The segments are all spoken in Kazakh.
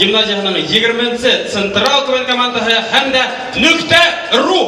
гимназияның 20-сі Централ КВН командасы һәм дә .ру.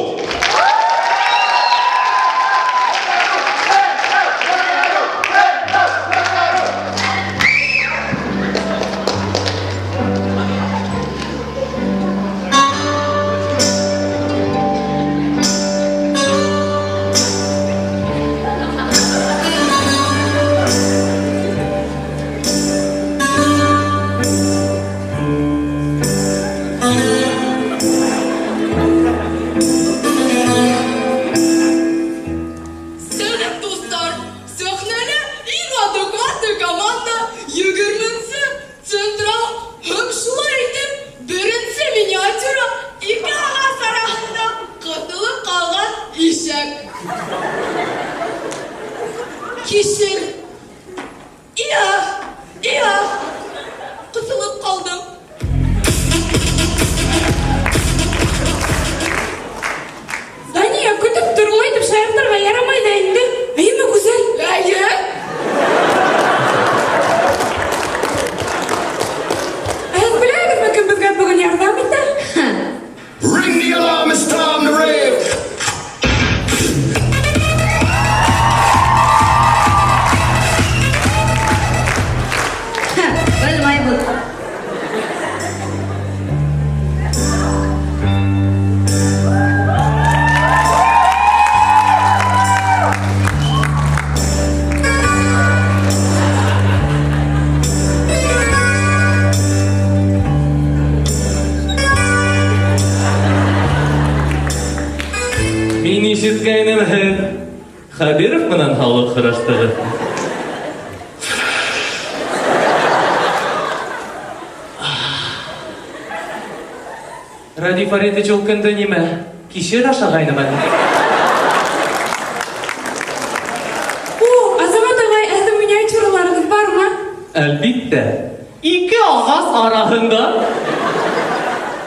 Кешір. Иә, қысылып қалдым. Дания, күтіп тұрмайды, шайықтарға ярамайды енді. Әйімі güzel. Әйі. Әйіз біләңіз мүмкін бізге бүгін ярдам етті? Ring the alarm, it's time to rave. Мен ишеткәнем Хабиров менән халык хыраштыгы. Ради Фаридович ул көндө нимә? Кишер ашагайнымы? Азамат ағай, әзі миниатюраларыңыз бар ма? Әлбиттә. Ике ағас арасында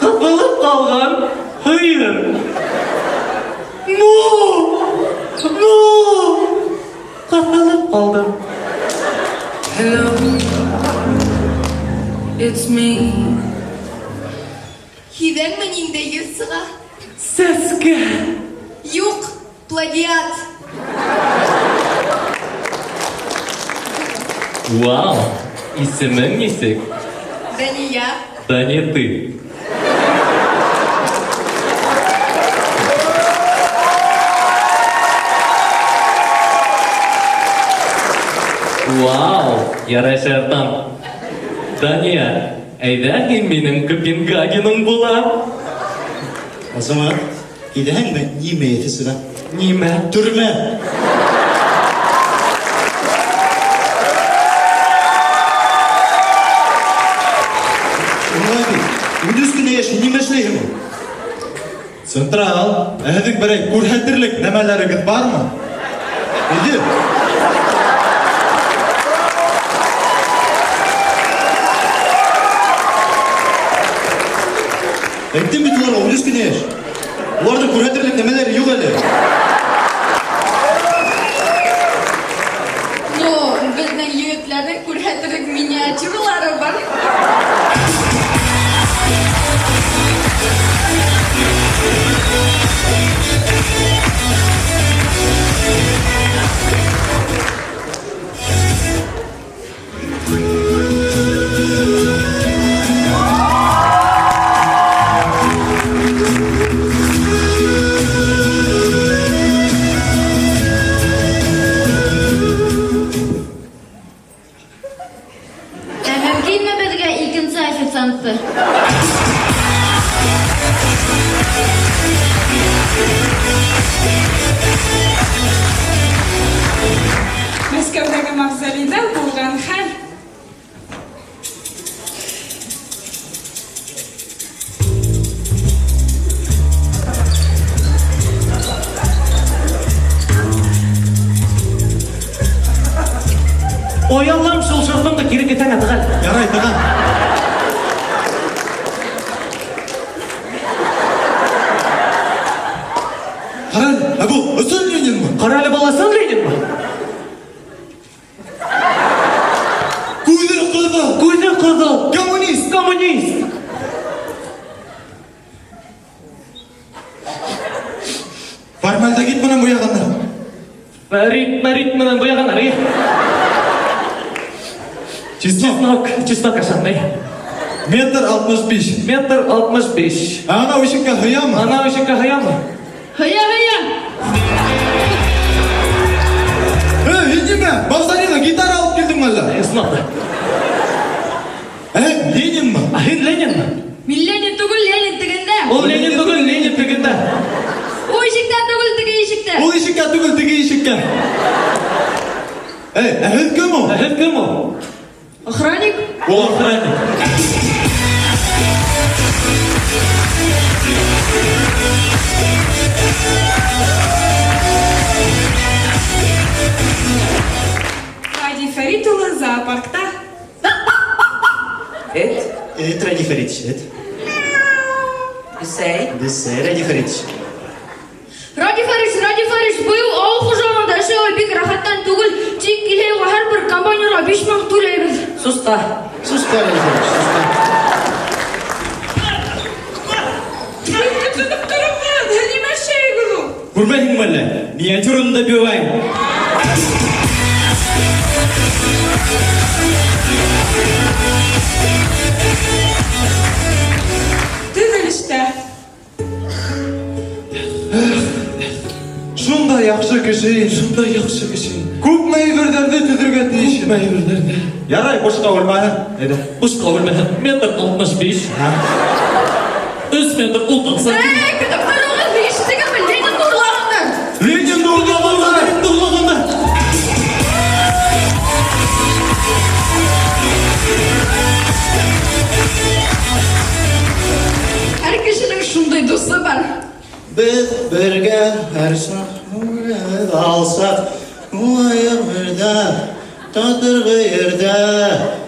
кысылып калган һыйыр. Кысылып калдым. Hello, it's me. Хидәңме нинде юсыға? Сәскә. Юк, плагиат. Вау, исемең нисек? Дания. Да не ты. Вау, ярашыртам. Дания, әйдә һин минем Копенгагеның була. Азамат, киләһеңме? Нимә әйтәсең? Нимә? Төрмә. Үндүз кенә яшь нимә эшләйһең? Централ, әһәдек берәй күрһәтерлек нәмәләрегез бармы? Иде. Әйттем бит уларга, үндүз кенә яшь. Уларда күрһәтерлек нәмәләре юк әле. Ну, безнең егетләрнең күрһәтерлек миниатюралары бар. Мөмкинме безгә икенче официантты? Мәскәүдәге мавзолейда булган хәл. Ой Аллам, шул шырпыңды кире кетәң атыган. Ярай, таган. Харан, бу Өсен Ленинме? Каралы баласын Ленинме? Күзі кызыл. Күзі кызыл. Коммунист. Коммунист. Әмәлді кет мұнан бұяғандар. Марит менен боягандар, иә. Чеснок ашандай. Метр 65. Метр 65. Ана ушыққа хыямы? Ана ушыққа хаямы? Хая. Видиме? Бавсанина гитара алып келдің әлі? Сынады. Ленин ма? Ахин Ленин ма? Мен Ленин түгіл, Ленин тігінде. Ол Ленин бүгін Ленин тігінде. О ешікті түгіл, тігі ешікті. Ол ешікке түгіл тіге ешікке. Әхет кім ол? Ахин кім ол? Охранник. Ол охранник. Ради Фаритулы зоопаркта. Ради Фаридович, Бисей, Ради Фаридович. Ради Фариш, бұл ауыл қожамында үшеуі бек рахаттан түгіл, тек келеуі әр бір компанияға 5,000 төлейбіз. Суста, Ради Фаридович, суста. Түніп тұрымға, неме шейгілу. Көрмәдің мәлі, миниатюрында бивайым. Түзілішті. Шундай яқшы кіші. Көп мәйбірдерді түдірге тейші. Ярай, бошқа өлмәді. Бушқа өлмәді. Метр 65. 3 метр 90. Күтіп тұрымға, ешітігі біл, Ленин ұрлағындар. Ленин ұрлағандар. Әр кішінің шундай досы бар. Біз бірге әр шақ алсақ, ұлайық бірді, татырғы ерді.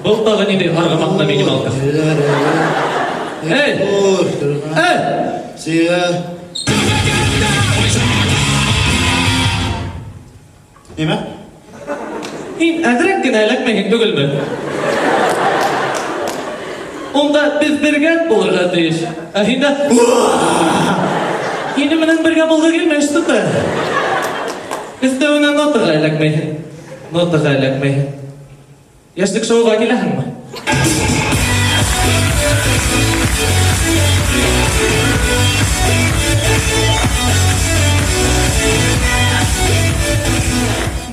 Бұл тағы неде арғамақна минималка. Сия. Неме? Ин әдірек кені әләкмеген түгіл бі. Онда біз бірге болырға дейш. Әхинда... Ені менен бірге болды келмеш тұты. Біз де өңі нотыға әләкмейін. Яшдік шоуға келәхін ма?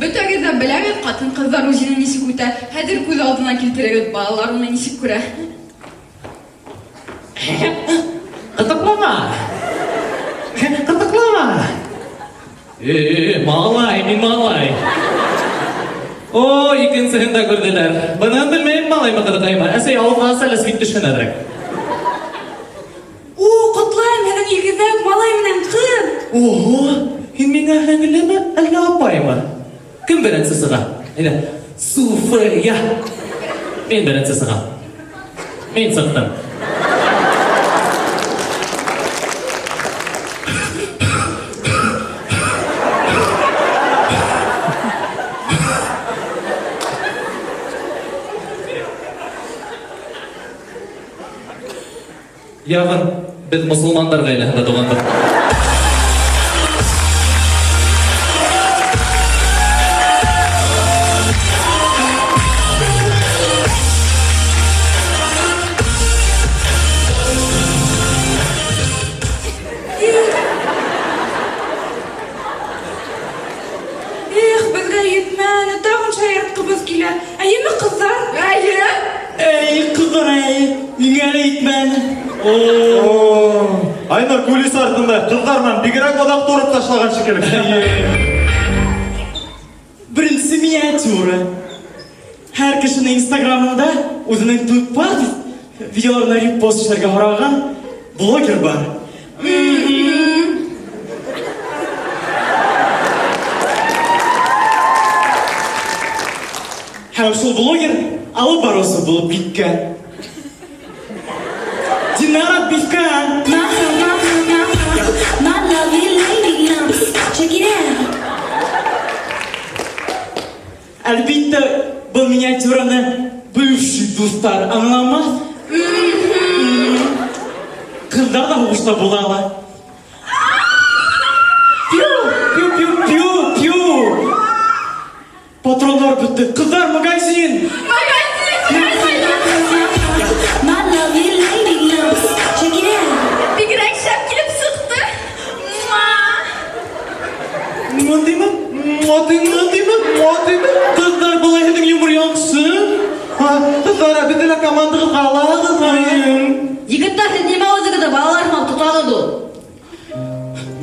Бүтәгізді біләгіз қатын қыздар өзіне несік өті, әдір көз алдына келтірегіз балаларына несік көрі. Қытықлама! Малай, мен малай. О, икенсігін да көрділер. Бұнан білмейм малай ма қытықайма. Әсей ауызға сәліс кет түшкен әдірек. О, құтлайым, әдің егізек малай менен қыз. Ого, ен мен әңгілі ме, әлі апай ма? Кім бірінсі сыға? Суфия. Мен бірінсі сыға. Мен сықтым. Яғын, біз мұсылмандар ғайлығында туғандық. Бізге етмәні, тағын шайыртқы біз келі. Әйемі қыздар? Әйе? Қыздар, үйгәлі итмәні. Айнар кулис артында қыздарынан бигерек одақ торып ташлаған шекелік. Бірінші миниатюра. Әр кішінің инстаграмында өзінің тұлпар видеоларына репост işlerге қараған блогер бар. Һәм шул блогер алып барысы болып кеткен. Динара Бивка. Әлбетте, бұл миниатюраны бывший достар аңламас. Қыздар да ұғышта болала. Кызлар бітті. Кызлар магазин. My lovely lady loves. Check it out. Бигрәк шәп килеп сықты. Мындыймы? Мындыймы? Кызлар бұлай һинең юмор яңсы. Кызлар, biz de командагы калабыз. Егеттер неме өзігіді балаларыма тұтады ду.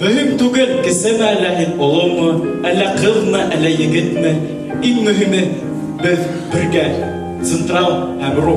Mühim түгел, кесеме әллә һин олымы, әллә кызмы, әллә егетме. Иң мөһиме, без бергә. Централ һәм Ру.